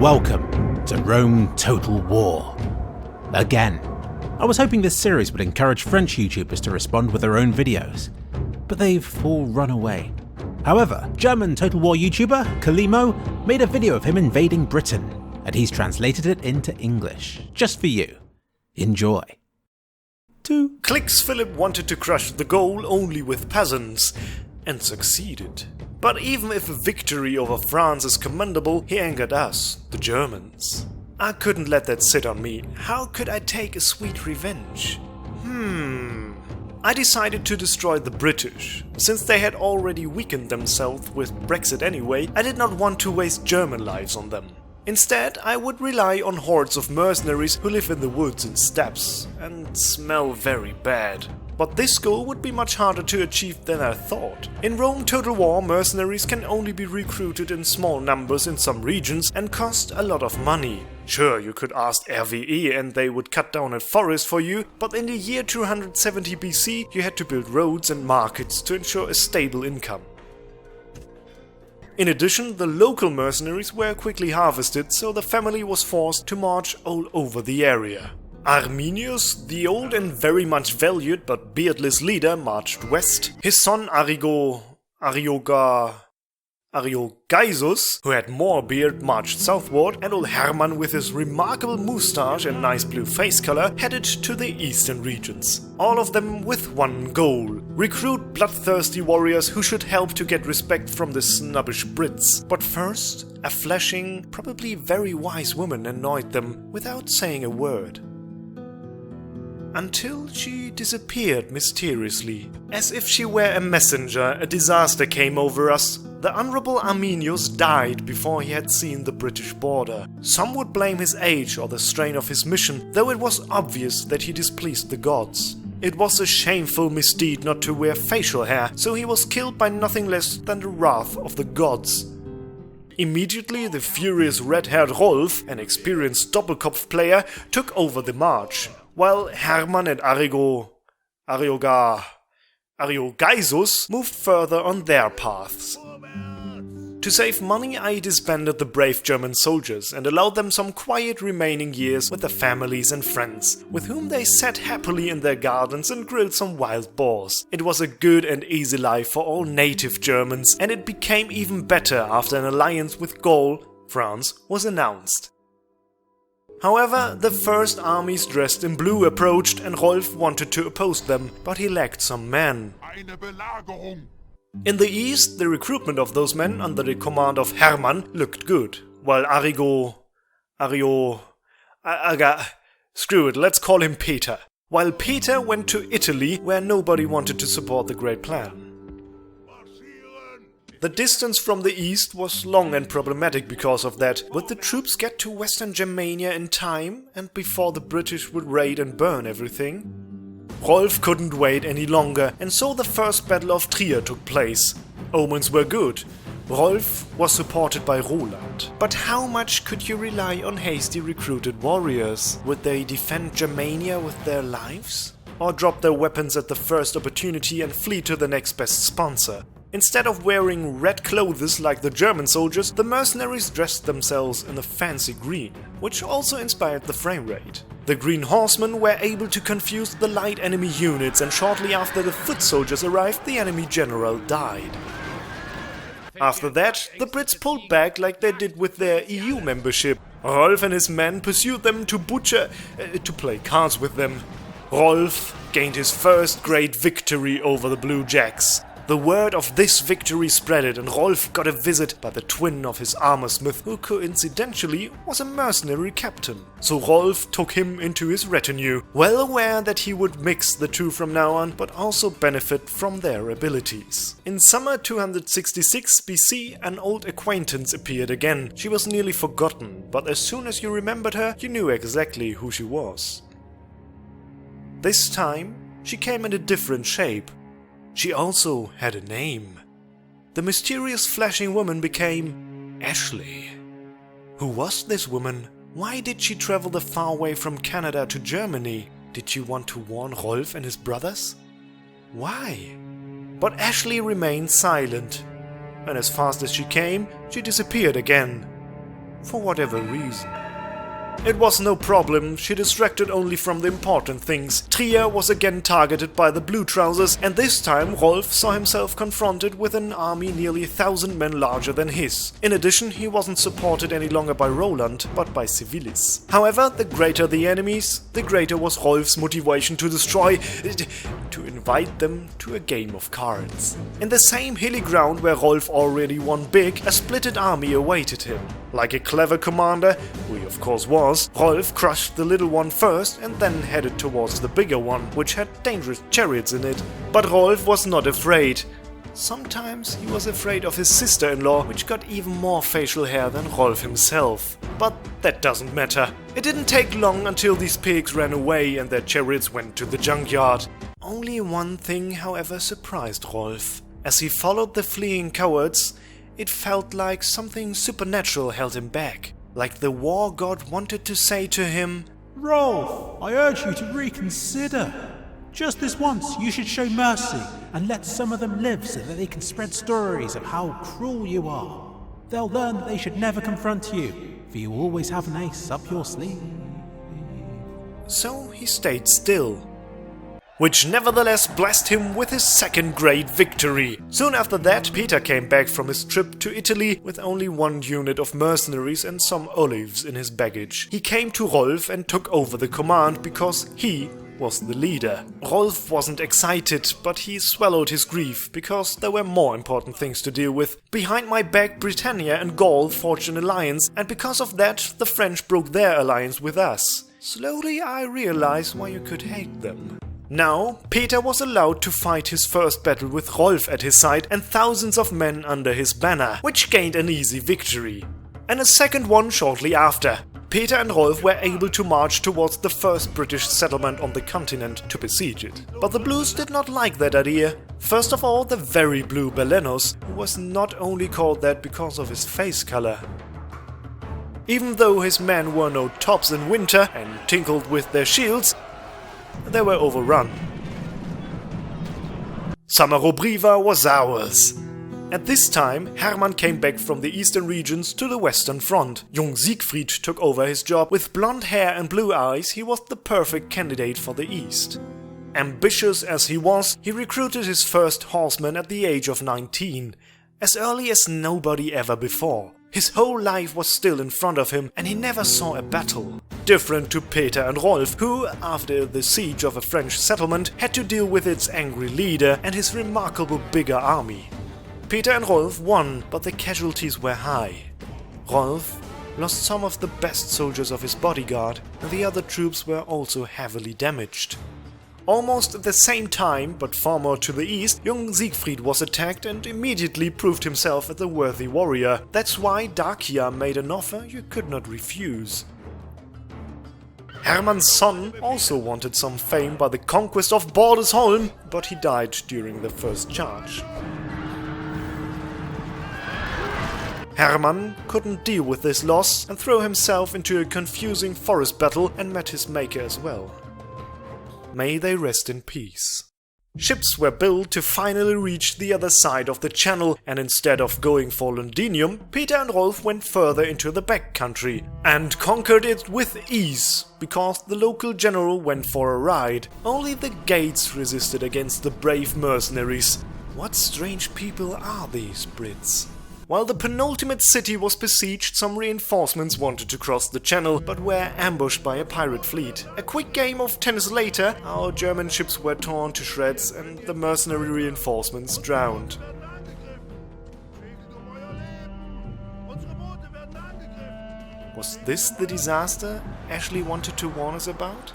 Welcome to Rome Total War. Again. I was hoping this series would encourage French YouTubers to respond with their own videos, but they've all run away. However, German Total War YouTuber Kalimo made a video of him invading Britain, and he's translated it into English, just for you. Enjoy. 2. Clicks Philip wanted to crush the goal only with peasants, and succeeded. But even if a victory over France is commendable, he angered us, the Germans. I couldn't let that sit on me. How could I take a sweet revenge? I decided to destroy the British. Since they had already weakened themselves with Brexit anyway, I did not want to waste German lives on them. Instead, I would rely on hordes of mercenaries who live in the woods and steppes and smell very bad. But this goal would be much harder to achieve than I thought. In Rome Total War, mercenaries can only be recruited in small numbers in some regions and cost a lot of money. Sure, you could ask RWE and they would cut down a forest for you, but in the year 270 BC you had to build roads and markets to ensure a stable income. In addition, the local mercenaries were quickly harvested, so the family was forced to march all over the area. Arminius, the old and very much valued but beardless leader, marched west. His son Ariogaisus, who had more beard, marched southward, and old Hermann with his remarkable moustache and nice blue face color headed to the eastern regions. All of them with one goal: recruit bloodthirsty warriors who should help to get respect from the snobbish Brits. But first, a flashing, probably very wise woman annoyed them without saying a word. Until she disappeared mysteriously. As if she were a messenger, a disaster came over us. The Honorable Arminius died before he had seen the British border. Some would blame his age or the strain of his mission, though it was obvious that he displeased the gods. It was a shameful misdeed not to wear facial hair, so he was killed by nothing less than the wrath of the gods. Immediately, the furious red-haired Rolf, an experienced Doppelkopf player, took over the march, while Hermann and Ariogaisus moved further on their paths. To save money, I disbanded the brave German soldiers and allowed them some quiet remaining years with their families and friends, with whom they sat happily in their gardens and grilled some wild boars. It was a good and easy life for all native Germans, and it became even better after an alliance with Gaul, France, was announced. However, the first armies dressed in blue approached and Rolf wanted to oppose them, but he lacked some men. In the east, the recruitment of those men under the command of Hermann looked good, while screw it, let's call him Peter. While Peter went to Italy, where nobody wanted to support the great plan. The distance from the east was long and problematic because of that. Would the troops get to Western Germania in time, and before the British would raid and burn everything? Rolf couldn't wait any longer, and so the first Battle of Trier took place. Omens were good. Rolf was supported by Roland. But how much could you rely on hasty recruited warriors? Would they defend Germania with their lives? Or drop their weapons at the first opportunity and flee to the next best sponsor? Instead of wearing red clothes like the German soldiers, the mercenaries dressed themselves in a fancy green, which also inspired the frame rate. The Green Horsemen were able to confuse the light enemy units, and shortly after the foot soldiers arrived, the enemy general died. After that, the Brits pulled back like they did with their EU membership. Rolf and his men pursued them to play cards with them. Rolf gained his first great victory over the Blue Jacks. The word of this victory spreaded, and Rolf got a visit by the twin of his armorsmith, who coincidentally was a mercenary captain. So Rolf took him into his retinue, well aware that he would mix the two from now on, but also benefit from their abilities. In summer 266 BC, an old acquaintance appeared again. She was nearly forgotten, but as soon as you remembered her, you knew exactly who she was. This time, she came in a different shape. She also had a name. The mysterious flashing woman became Ashley. Who was this woman? Why did she travel the far way from Canada to Germany? Did she want to warn Rolf and his brothers? Why? But Ashley remained silent, and as fast as she came, she disappeared again. for whatever reason. It was no problem, she distracted only from the important things. Trier was again targeted by the Blue Trousers, and this time Rolf saw himself confronted with an army nearly 1,000 men larger than his. In addition, he wasn't supported any longer by Roland, but by Civilis. However, the greater the enemies, the greater was Rolf's motivation to destroy, to invite them to a game of cards. In the same hilly ground where Rolf already won big, a splitted army awaited him. Like a clever commander, who he of course was, Rolf crushed the little one first and then headed towards the bigger one, which had dangerous chariots in it. But Rolf was not afraid. Sometimes he was afraid of his sister-in-law, which got even more facial hair than Rolf himself. But that doesn't matter. It didn't take long until these pigs ran away and their chariots went to the junkyard. Only one thing, however, surprised Rolf. As he followed the fleeing cowards, it felt like something supernatural held him back. Like the war god wanted to say to him, Rolf, I urge you to reconsider. Just this once, you should show mercy and let some of them live so that they can spread stories of how cruel you are. They'll learn that they should never confront you, for you always have an ace up your sleeve. So he stayed still, which nevertheless blessed him with his second great victory. Soon after that, Peter came back from his trip to Italy with only one unit of mercenaries and some olives in his baggage. He came to Rolf and took over the command because he was the leader. Rolf wasn't excited, but he swallowed his grief because there were more important things to deal with. Behind my back, Britannia and Gaul forged an alliance, and because of that, the French broke their alliance with us. Slowly I realized why you could hate them. Now, Peter was allowed to fight his first battle with Rolf at his side and thousands of men under his banner, which gained an easy victory. And a second one shortly after. Peter and Rolf were able to march towards the first British settlement on the continent to besiege it. But the Blues did not like that idea. First of all, the very blue Belenos, who was not only called that because of his face color. Even though his men wore no tops in winter and tinkled with their shields, they were overrun. Samarobriva was ours. At this time, Hermann came back from the eastern regions to the western front. Young Siegfried took over his job. With blonde hair and blue eyes, he was the perfect candidate for the east. Ambitious as he was, he recruited his first horsemen at the age of 19, as early as nobody ever before. His whole life was still in front of him, and he never saw a battle. Different to Peter and Rolf, who, after the siege of a French settlement, had to deal with its angry leader and his remarkable bigger army. Peter and Rolf won, but the casualties were high. Rolf lost some of the best soldiers of his bodyguard, and the other troops were also heavily damaged. Almost at the same time, but far more to the east, young Siegfried was attacked and immediately proved himself as a worthy warrior. That's why Dacia made an offer you could not refuse. Hermann's son also wanted some fame by the conquest of Bordesholm, but he died during the first charge. Hermann couldn't deal with this loss and threw himself into a confusing forest battle and met his maker as well. May they rest in peace. Ships were built to finally reach the other side of the channel, and instead of going for Londinium, Peter and Rolf went further into the backcountry and conquered it with ease, because the local general went for a ride. Only the gates resisted against the brave mercenaries. What strange people are these Brits? While the penultimate city was besieged, some reinforcements wanted to cross the channel, but were ambushed by a pirate fleet. A quick game of tennis later, our German ships were torn to shreds and the mercenary reinforcements drowned. Was this the disaster Ashley wanted to warn us about?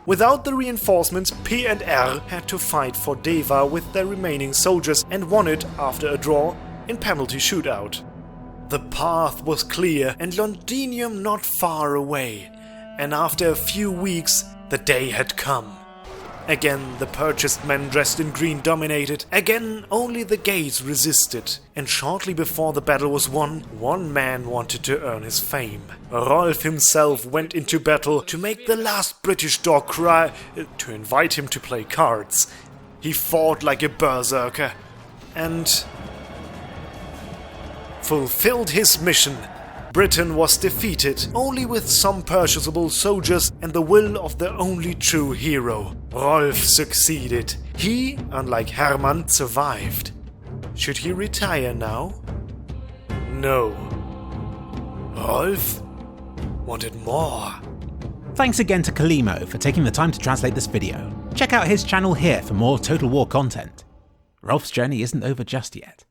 Without the reinforcements, P and R had to fight for Deva with their remaining soldiers and won it after a draw in penalty shootout. The path was clear and Londinium not far away, and after a few weeks the day had come. Again the purchased men dressed in green dominated, again only the gates resisted, and shortly before the battle was won, one man wanted to earn his fame. Rolf himself went into battle to make the last British dog cry, to invite him to play cards. He fought like a berserker and fulfilled his mission. Britain was defeated, only with some purchasable soldiers and the will of the only true hero. Rolf succeeded. He, unlike Hermann, survived. Should he retire now? No. Rolf wanted more. Thanks again to Kalimo for taking the time to translate this video. Check out his channel here for more Total War content. Rolf's journey isn't over just yet.